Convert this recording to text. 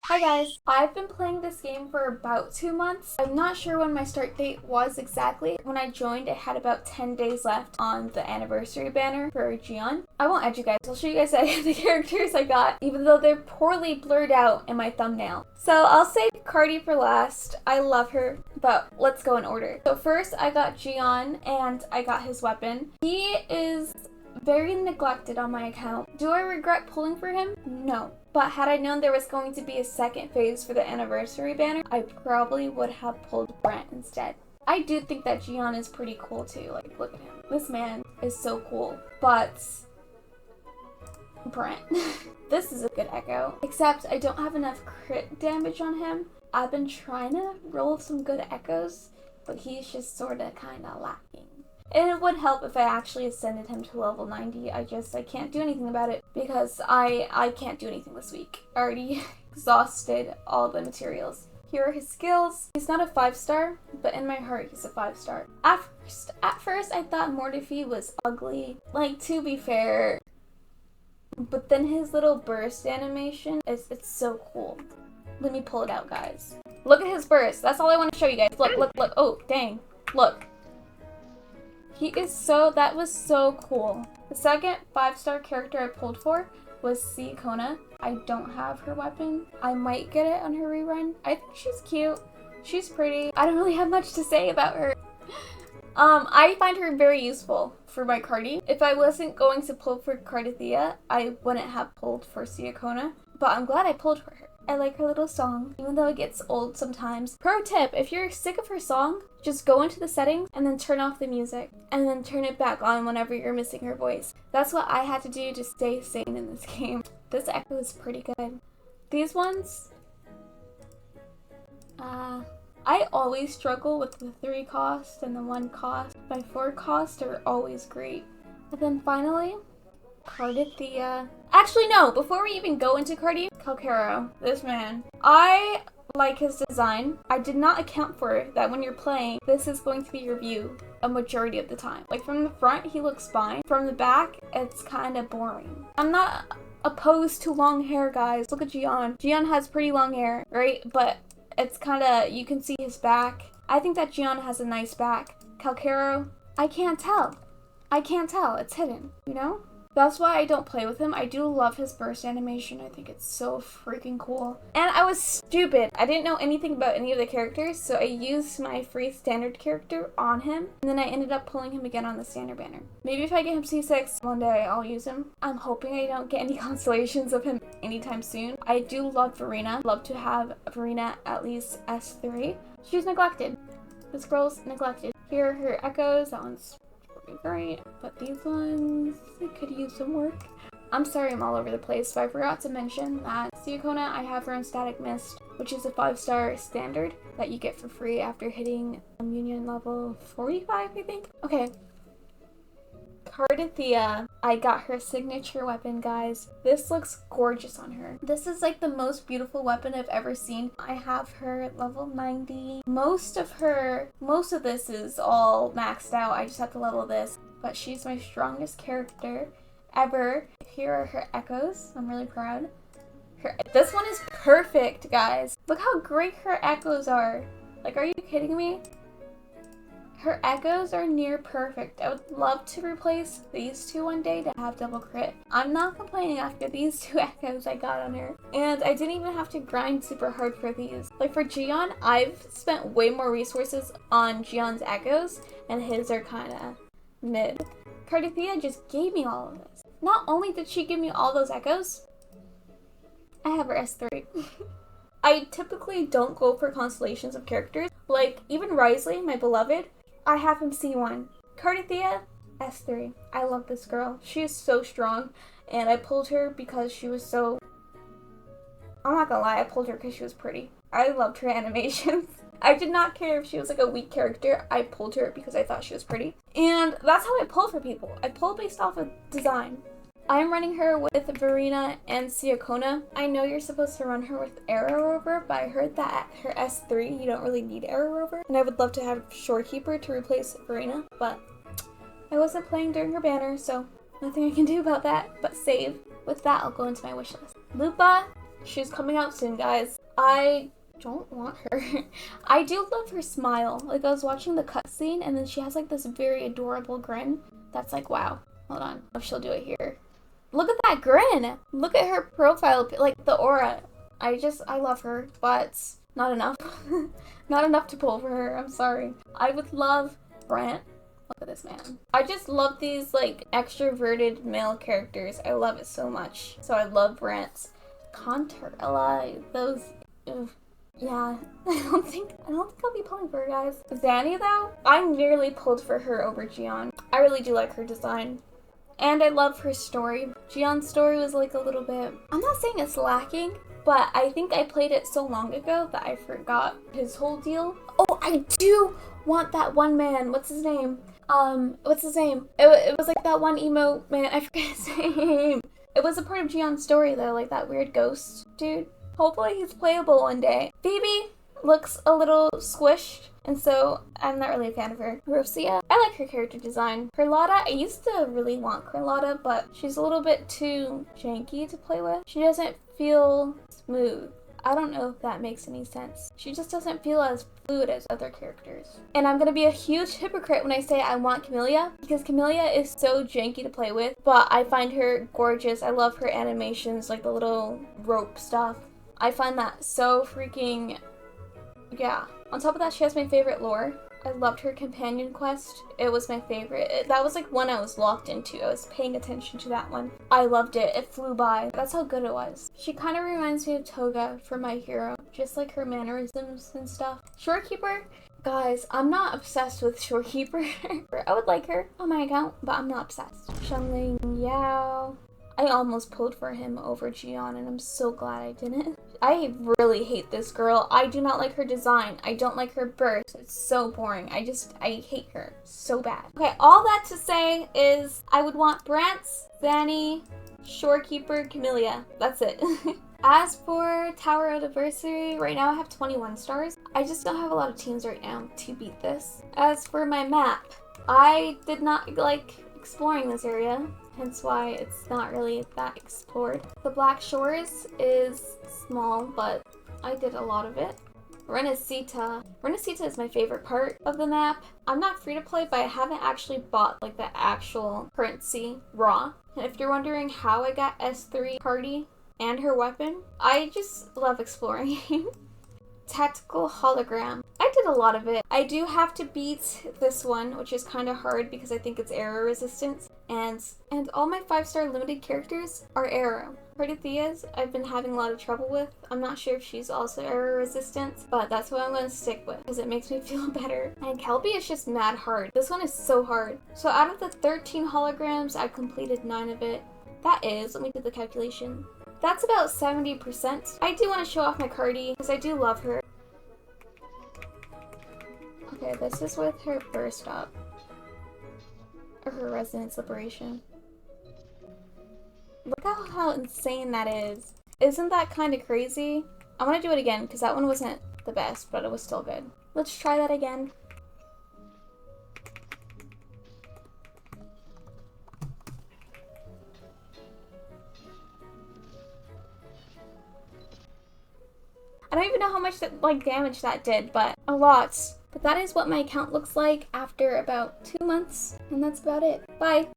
Hi guys, I've been playing this game for about 2 months. I'm not sure when my start date was exactly. When I joined, it had about 10 days left on the anniversary banner for Gian. I won't edge you guys. I'll show you guys the characters I got, even though they're poorly blurred out in my thumbnail. So I'll save Cardia for last. I love her, but let's go in order. So first I got Gian and I got his weapon. He is very neglected on my account. Do I regret pulling for him? No. But had I known there was going to be a second phase for the anniversary banner, I probably would have pulled Brent instead. I do think that Gian is pretty cool too. Like, look at him. This man is so cool. But Brent. This is a good echo. Except I don't have enough crit damage on him. I've been trying to roll some good echoes, but he's just sort of kind of lacking. And it would help if I actually ascended him to level 90. I can't do anything about it because I can't do anything this week. I already exhausted all the materials. Here are his skills. He's not a 5-star, but in my heart he's a 5-star. At first I thought Mortefi was ugly. Like, to be fair. But then his little burst animation, it's so cool. Let me pull it out, guys. Look at his burst. That's all I want to show you guys. Look, look, look. Oh, dang. Look. That was so cool. The second 5-star character I pulled for was Siaona. I don't have her weapon. I might get it on her rerun. I think she's cute. She's pretty. I don't really have much to say about her. I find her very useful for my Cardi. If I wasn't going to pull for Cardia, I wouldn't have pulled for Siaona. But I'm glad I pulled for her. I like her little song, even though it gets old sometimes. Pro tip, if you're sick of her song, just go into the settings and then turn off the music. And then turn it back on whenever you're missing her voice. That's what I had to do to stay sane in this game. This echo is pretty good. These ones, I always struggle with the 3 cost and the 1 cost. My 4 cost are always great. And then finally, Cardia. Actually, no, before we even go into Cardia, Calcaro, this man. I like his design. I did not account for that when you're playing, this is going to be your view a majority of the time. Like, from the front, he looks fine. From the back, it's kind of boring. I'm not opposed to long hair, guys. Look at Gian. Gian has pretty long hair, right? But it's kind of, you can see his back. I think that Gian has a nice back. Calcaro, I can't tell. I can't tell. It's hidden, you know? That's why I don't play with him. I do love his burst animation. I think it's so freaking cool. And I was stupid. I didn't know anything about any of the characters, so I used my free standard character on him, and then I ended up pulling him again on the standard banner. Maybe if I get him C6 one day, I'll use him. I'm hoping I don't get any constellations of him anytime soon. I do love Verina. Love to have Verina at least S3. She's neglected. This girl's neglected. Here are her echoes. That one's great, but these ones, they could use some work. I'm sorry I'm all over the place, but I forgot to mention that Siaona, I have her on Static Mist, which is a 5-star standard that you get for free after hitting Union level 45, I think. Okay. Cardia, I got her signature weapon, guys. This looks gorgeous on her. This is like the most beautiful weapon I've ever seen. I have her at level 90. Most of this is all maxed out. I just have to level this, but she's my strongest character ever. Here are her echoes. I'm really proud. This one is perfect, guys. Look how great her echoes are. Like, are you kidding me? Her echoes are near perfect. I would love to replace these 2 one day to have double crit. I'm not complaining after these 2 echoes I got on her. And I didn't even have to grind super hard for these. Like, for Gian, I've spent way more resources on Gian's echoes, and his are kind of mid. Cardia just gave me all of this. Not only did she give me all those echoes, I have her S3. I typically don't go for constellations of characters. Like, even Risley, my beloved, I have him C1. Cardia, S3. I love this girl. She is so strong, and I pulled her because she was so... I'm not gonna lie, I pulled her because she was pretty. I loved her animations. I did not care if she was like a weak character. I pulled her because I thought she was pretty. And that's how I pull for people. I pull based off of design. I'm running her with Verina and Siaona. I know you're supposed to run her with Arrow Rover, but I heard that at her S3 you don't really need Arrow Rover. And I would love to have Shorekeeper to replace Verina, but I wasn't playing during her banner, so nothing I can do about that but save. With that, I'll go into my wish list. Lupa, She's coming out soon, guys. I don't want her. I do love her smile. Like, I was watching the cutscene, and then she has like this very adorable grin. That's like, wow. Hold on. Oh, she'll do it here. Look at that grin. Look at her profile, like the aura. I love her, but not enough. Not enough to pull for her. I'm sorry. I would love Brant. Look at this man. I just love these like extroverted male characters. I love it so much. So I love Brant's contour. Those. Ugh. Yeah, I don't think I'll be pulling for her, guys. Zanny though, I nearly pulled for her over Gian. I really do like her design. And I love her story. Gian's story was like a little bit, I'm not saying it's lacking, but I think I played it so long ago that I forgot his whole deal. Oh, I do want that one man. What's his name? It was like that one emo man. I forget his name. It was a part of Gian's story though, like that weird ghost dude. Hopefully he's playable one day. Phoebe looks a little squished, and so I'm not really a fan of her. Rosia, I like her character design. Carlotta, I used to really want Carlotta, but she's a little bit too janky to play with. She doesn't feel smooth. I don't know if that makes any sense. She just doesn't feel as fluid as other characters. And I'm gonna be a huge hypocrite when I say I want Camellia, because Camellia is so janky to play with, but I find her gorgeous. I love her animations, like the little rope stuff. I find that so freaking, yeah. On top of that, she has my favorite lore. I loved her companion quest. It was my favorite. That was like one I was locked into. I was paying attention to that one. I loved it. It flew by. That's how good it was. She kind of reminds me of Toga from My Hero. Just like her mannerisms and stuff. Shorekeeper? Guys, I'm not obsessed with Shorekeeper. I would like her on my account, but I'm not obsessed. Shenling Yao. I almost pulled for him over Gian, and I'm so glad I didn't. I really hate this girl. I do not like her design. I don't like her burst. It's so boring. I hate her so bad. Okay, all that to say is I would want Brantz, Zanny, Shorekeeper, Camellia. That's it. As for Tower of Adversary, right now I have 21 stars. I just don't have a lot of teams right now to beat this. As for my map, I did not like exploring this area, hence why it's not really that explored. The Black Shores is small, but I did a lot of it. Renacita is my favorite part of the map. I'm not free to play, but I haven't actually bought like the actual currency raw. And if you're wondering how I got S3 Cardia and her weapon, I just love exploring. Tactical Hologram. I did a lot of it. I do have to beat this one, which is kind of hard because I think it's error resistance. And all my 5-star limited characters are arrow. Protethea's I've been having a lot of trouble with. I'm not sure if she's also error resistant, but that's what I'm going to stick with because it makes me feel better. And Kelby is just mad hard. This one is so hard. So out of the 13 holograms, I completed 9 of it. That is, let me do the calculation. That's about 70%. I do want to show off my Cardia because I do love her. Okay, this is with her burst up. Or her Resonance Liberation. Look at how insane that is. Isn't that kind of crazy? I want to do it again because that one wasn't the best, but it was still good. Let's try that again. I don't even know how much damage that did, but a lot. But that is what my account looks like after about 2 months, and that's about it. Bye!